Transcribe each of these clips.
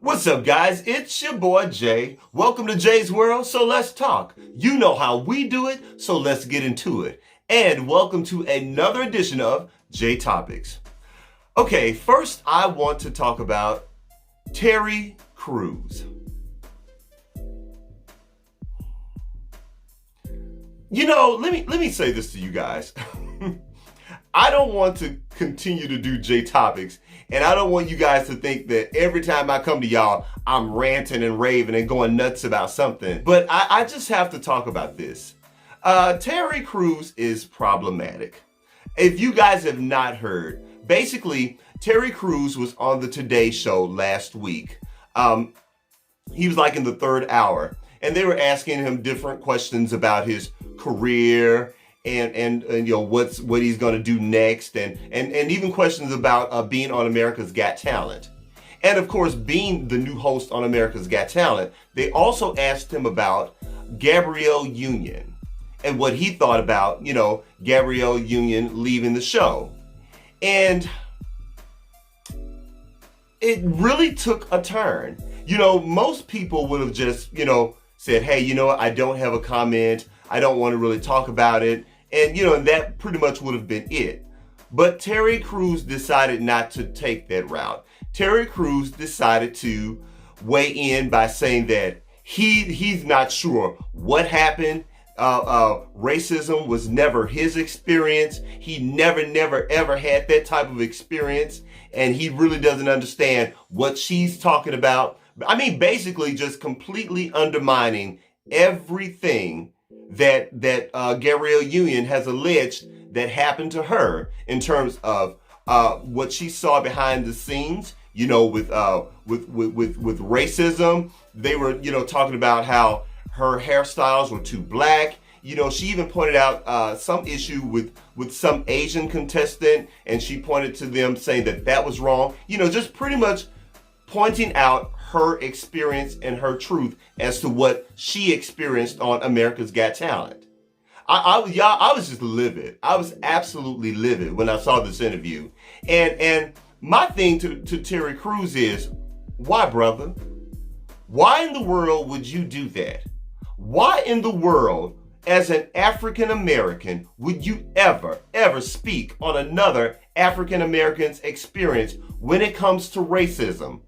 What's up, guys? It's your boy Jay. Welcome to Jay's World, so let's talk. You know how we do it, so let's get into it. And welcome to another edition of Jay Topics. Okay, first I want to talk about Terry Crews. You know, let me say this to you guys. I don't want to continue to do J Topics, and I don't want you guys to think that every time I come to y'all, I'm ranting and raving and going nuts about something. But I just have to talk about this. Terry Crews is problematic. If you guys have not heard, basically, Terry Crews was on the Today Show last week. He was like in the third hour, and they were asking him different questions about his career and you know what he's going to do next, and even questions about being on America's Got Talent. And of course, being the new host on America's Got Talent, they also asked him about Gabrielle Union and what he thought about, you know, Gabrielle Union leaving the show. And it really took a turn. You know, most people would have just, you know, said, hey, you know what, I don't have a comment. I don't want to really talk about it. And, you know, that pretty much would have been it. But Terry Crews decided not to take that route. Terry Crews decided to weigh in by saying that he's not sure what happened. Racism was never his experience. He never, ever had that type of experience. And he really doesn't understand what she's talking about. I mean, basically just completely undermining everything that Gabrielle Union has alleged that happened to her in terms of what she saw behind the scenes, you know, with racism. They were, you know, talking about how her hairstyles were too black. You know, she even pointed out some issue with some Asian contestant, and she pointed to them saying that was wrong. You know, just pretty much pointing out her experience and her truth as to what she experienced on America's Got Talent. I was just livid. I was absolutely livid when I saw this interview. And my thing to Terry Crews is, why, brother? Why in the world would you do that? Why in the world, as an African American, would you ever speak on another African American's experience when it comes to racism?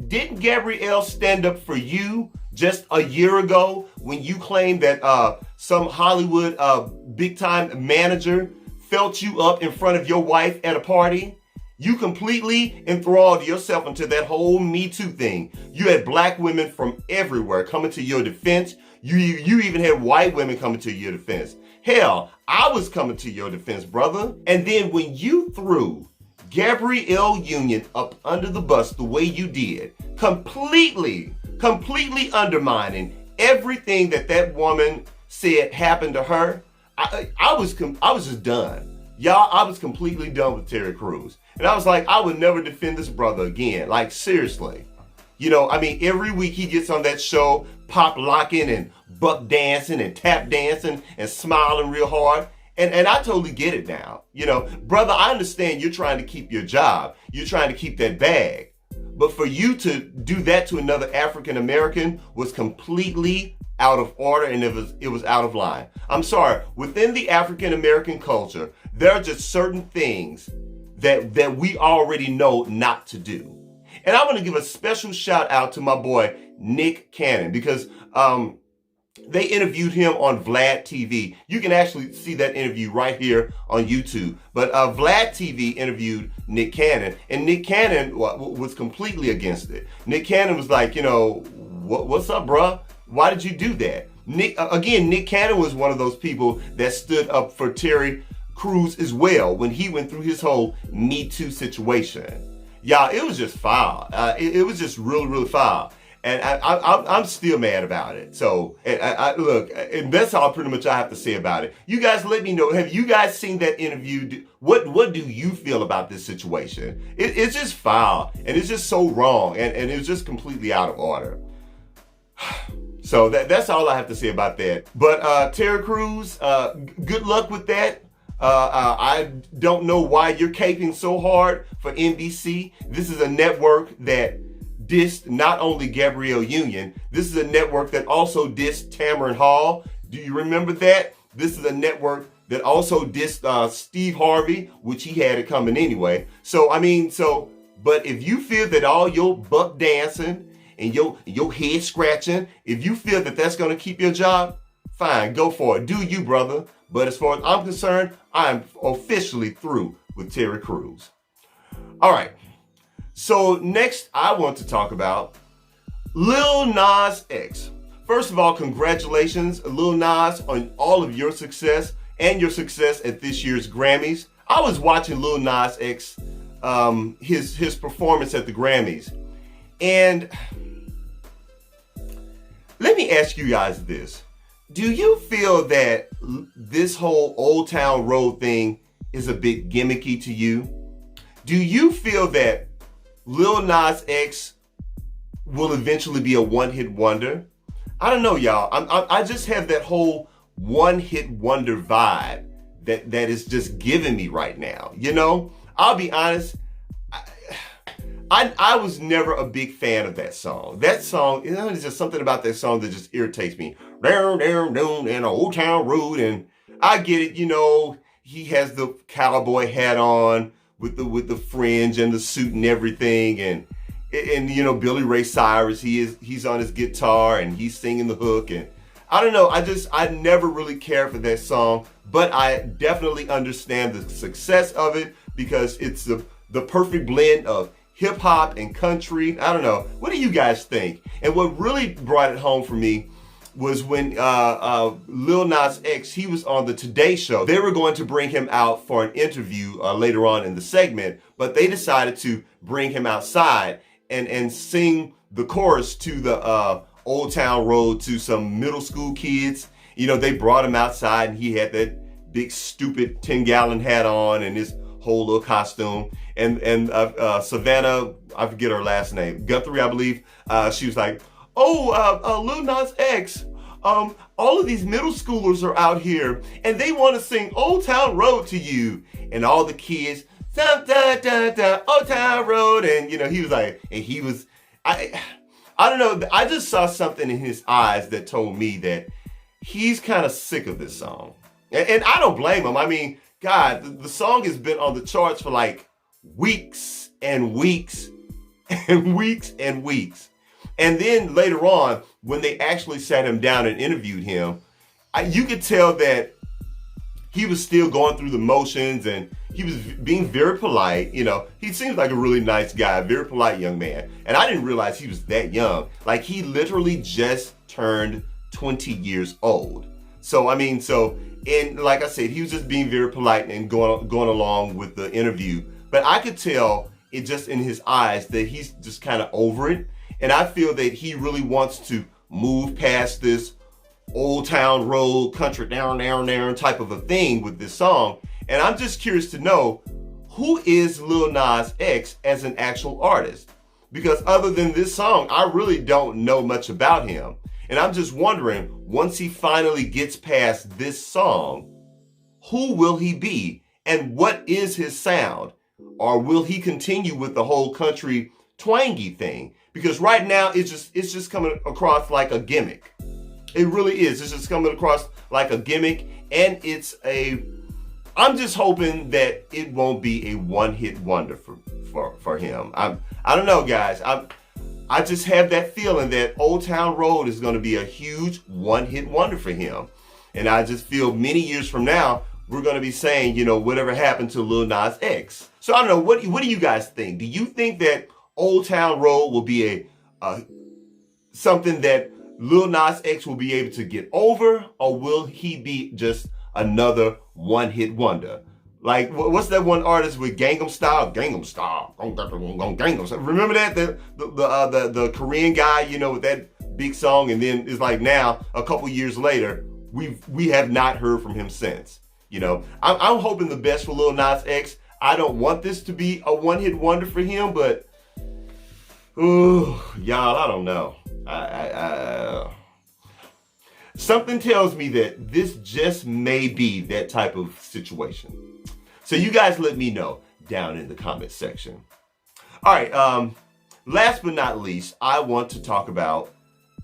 Didn't Gabrielle stand up for you just a year ago when you claimed that some Hollywood big time manager felt you up in front of your wife at a party? You completely enthralled yourself into that whole Me Too thing. You had black women from everywhere coming to your defense. You even had white women coming to your defense. Hell, I was coming to your defense, brother. And then when you threw Gabrielle Union up under the bus the way you did, completely undermining everything that woman said happened to her, I was just done. Y'all, I was completely done with Terry Crews. And I was like, I would never defend this brother again. Like, seriously. You know, I mean, every week he gets on that show, pop locking and buck dancing and tap dancing and smiling real hard. And I totally get it now. You know, brother, I understand you're trying to keep your job. You're trying to keep that bag. But for you to do that to another African American was completely out of order, and it was out of line. I'm sorry. Within the African American culture, there are just certain things that we already know not to do. And I want to give a special shout out to my boy, Nick Cannon, because they interviewed him on Vlad TV. You can actually see that interview right here on YouTube. But Vlad TV interviewed Nick Cannon, and Nick Cannon was completely against it. Nick Cannon was like, you know, what's up, bruh? Why did you do that? Nick Cannon was one of those people that stood up for Terry Crews as well when he went through his whole Me Too situation. Y'all, it was just foul. It was just really foul. And I'm still mad about it. So, look, and that's all pretty much I have to say about it. You guys let me know. Have you guys seen that interview? What do you feel about this situation? It's just foul. And it's just so wrong. And it's just completely out of order. So that's all I have to say about that. But Terry Crews, good luck with that. I don't know why you're caping so hard for NBC. This is a network that dissed not only Gabrielle Union, this is a network that also dissed Tamron Hall. Do you remember that? This is a network that also dissed Steve Harvey, which he had it coming anyway. So, but if you feel that all your buck dancing and your head scratching, if you feel that that's going to keep your job, fine, go for it. Do you, brother. But as far as I'm concerned, I'm officially through with Terry Crews. All right. So next I want to talk about Lil Nas X. First of all, congratulations, Lil Nas, on all of your success and your success at this year's Grammys. I was watching Lil Nas X, his performance at the Grammys. And let me ask you guys this. Do you feel that this whole Old Town Road thing is a bit gimmicky to you? Do you feel that Lil Nas X will eventually be a one-hit wonder? I don't know, y'all. I just have that whole one-hit wonder vibe that is just giving me right now. You know, I'll be honest. I was never a big fan of that song. That song, you know, there's just something about that song that just irritates me. Down, down, down, and Old Town Road, and I get it. You know, he has the cowboy hat on with the fringe and the suit and everything, and you know, Billy Ray Cyrus, he's on his guitar and he's singing the hook, and I don't know, I never really cared for that song, but I definitely understand the success of it because it's the perfect blend of hip hop and country. I don't know. What do you guys think? And what really brought it home for me was when Lil Nas X, he was on the Today Show. They were going to bring him out for an interview later on in the segment, but they decided to bring him outside and sing the chorus to the Old Town Road to some middle school kids. You know, they brought him outside and he had that big stupid 10-gallon hat on and his whole little costume. And Savannah, I forget her last name, Guthrie, I believe, she was like, Lil Nas X, all of these middle schoolers are out here and they want to sing Old Town Road to you. And all the kids, da, da, da, da, Old Town Road. And, you know, he was like, and he was, I don't know, I just saw something in his eyes that told me that he's kind of sick of this song. And I don't blame him. I mean, God, the song has been on the charts for like weeks and weeks and weeks and weeks. And then later on, when they actually sat him down and interviewed him, you could tell that he was still going through the motions and he was being very polite. You know, he seems like a really nice guy, very polite young man. And I didn't realize he was that young. Like, he literally just turned 20 years old. So, I mean, and like I said, he was just being very polite and going along with the interview. But I could tell it just in his eyes that he's just kind of over it. And I feel that he really wants to move past this Old Town Road, country down type of a thing with this song. And I'm just curious to know, who is Lil Nas X as an actual artist? Because other than this song, I really don't know much about him. And I'm just wondering, once he finally gets past this song, who will he be? And what is his sound? Or will he continue with the whole country twangy thing? Because right now it's just coming across like a gimmick. It really is. It's just coming across like a gimmick, and I'm just hoping that it won't be a one-hit wonder for him. I don't know, guys. I just have that feeling that Old Town Road is going to be a huge one-hit wonder for him. And I just feel many years from now, we're going to be saying, you know, whatever happened to Lil Nas X. So I don't know. What do you guys think? Do you think that Old Town Road will be something that Lil Nas X will be able to get over, or will he be just another one-hit wonder? Like, what's that one artist with Gangnam Style? Gangnam Style. Gangnam Style. Remember that? The Korean guy, you know, with that big song, and then it's like now, a couple years later, we have not heard from him since. You know, I'm hoping the best for Lil Nas X. I don't want this to be a one-hit wonder for him, but ooh, y'all, I don't know. Something tells me that this just may be that type of situation. So you guys let me know down in the comment section. All right, last but not least, I want to talk about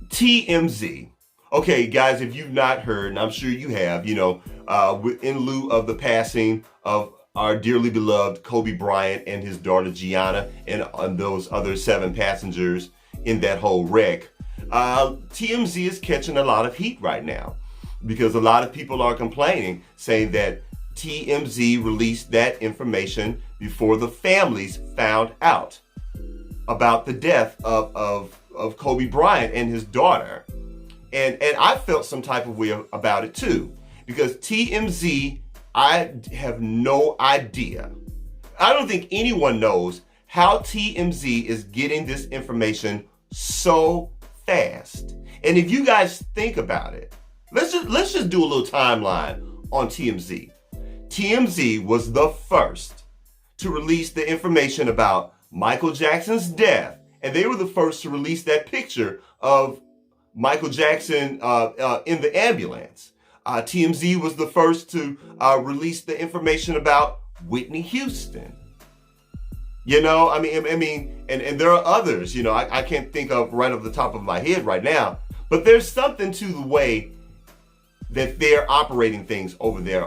TMZ. Okay, guys, if you've not heard, and I'm sure you have, in lieu of the passing of our dearly beloved Kobe Bryant and his daughter Gianna and those other 7 passengers in that whole wreck, TMZ is catching a lot of heat right now because a lot of people are complaining, saying that TMZ released that information before the families found out about the death of Kobe Bryant and his daughter. And I felt some type of way about it too, because TMZ, I have no idea. I don't think anyone knows how TMZ is getting this information so fast. And if you guys think about it, let's just do a little timeline on TMZ. TMZ was the first to release the information about Michael Jackson's death, and they were the first to release that picture of Michael Jackson in the ambulance. TMZ was the first to release the information about Whitney Houston. And there are others, I can't think of right off the top of my head right now, but there's something to the way that they're operating things over there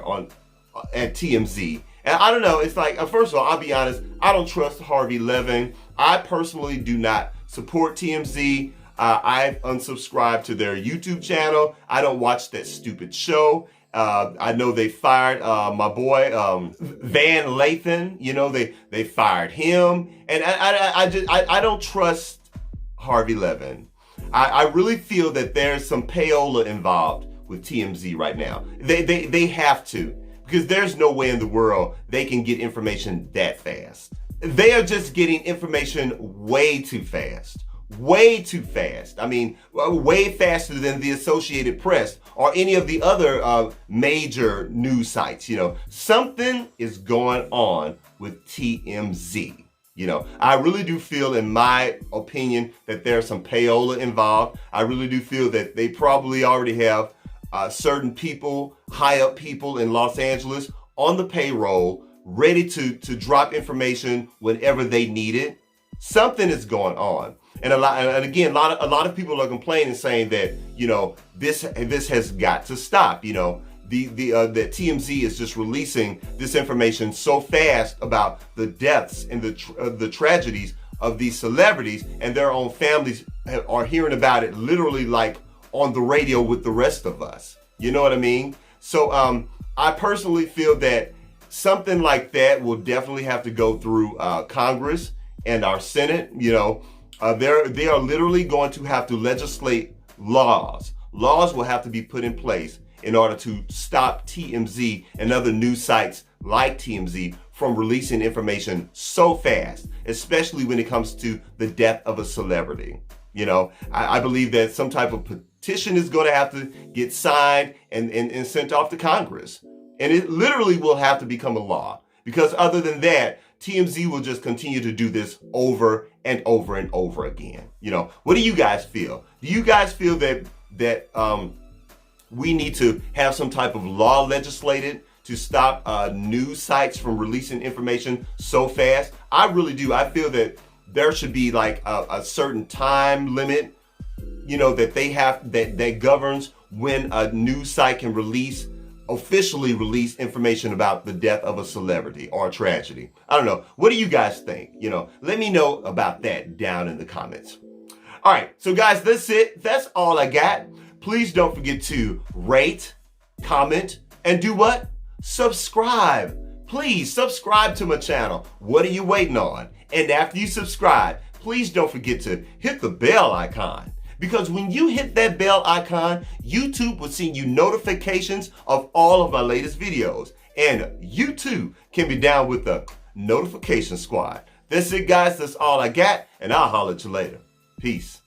at TMZ. And I don't know, it's like, first of all, I'll be honest, I don't trust Harvey Levin. I personally do not support TMZ. I've unsubscribed to their YouTube channel. I don't watch that stupid show. I know they fired my boy Van Lathan. They fired him, and I don't trust Harvey Levin. I really feel that there's some payola involved with TMZ right now. They have to, because there's no way in the world they can get information that fast. They are just getting information way too fast. Way too fast. I mean, way faster than the Associated Press or any of the other major news sites. Something is going on with TMZ. I really do feel, in my opinion, that there's some payola involved. I really do feel that they probably already have certain people, high up people in Los Angeles on the payroll, ready to drop information whenever they need it. Something is going on. And a lot of people are complaining, saying that, this has got to stop. That TMZ is just releasing this information so fast about the deaths and the tragedies of these celebrities, and their own families are hearing about it literally like on the radio with the rest of us. You know what I mean? So I personally feel that something like that will definitely have to go through Congress and our Senate. They are literally going to have to legislate laws. Laws will have to be put in place in order to stop TMZ and other news sites like TMZ from releasing information so fast, especially when it comes to the death of a celebrity. I believe that some type of petition is going to have to get signed and sent off to Congress. And it literally will have to become a law, because other than that, TMZ will just continue to do this over and over and over again. What do you guys feel? Do you guys feel that we need to have some type of law legislated to stop news sites from releasing information so fast? I really do. I feel that there should be like a certain time limit, that they have that governs when a news site can officially release information about the death of a celebrity or a tragedy. I don't know. What do you guys think? Let me know about that down in the comments. All right. So guys, that's it. That's all I got. Please don't forget to rate, comment, and do what? Subscribe. Please subscribe to my channel. What are you waiting on? And after you subscribe, please don't forget to hit the bell icon. Because when you hit that bell icon, YouTube will send you notifications of all of my latest videos. And you too can be down with the notification squad. That's it, guys. That's all I got. And I'll holler at you later. Peace.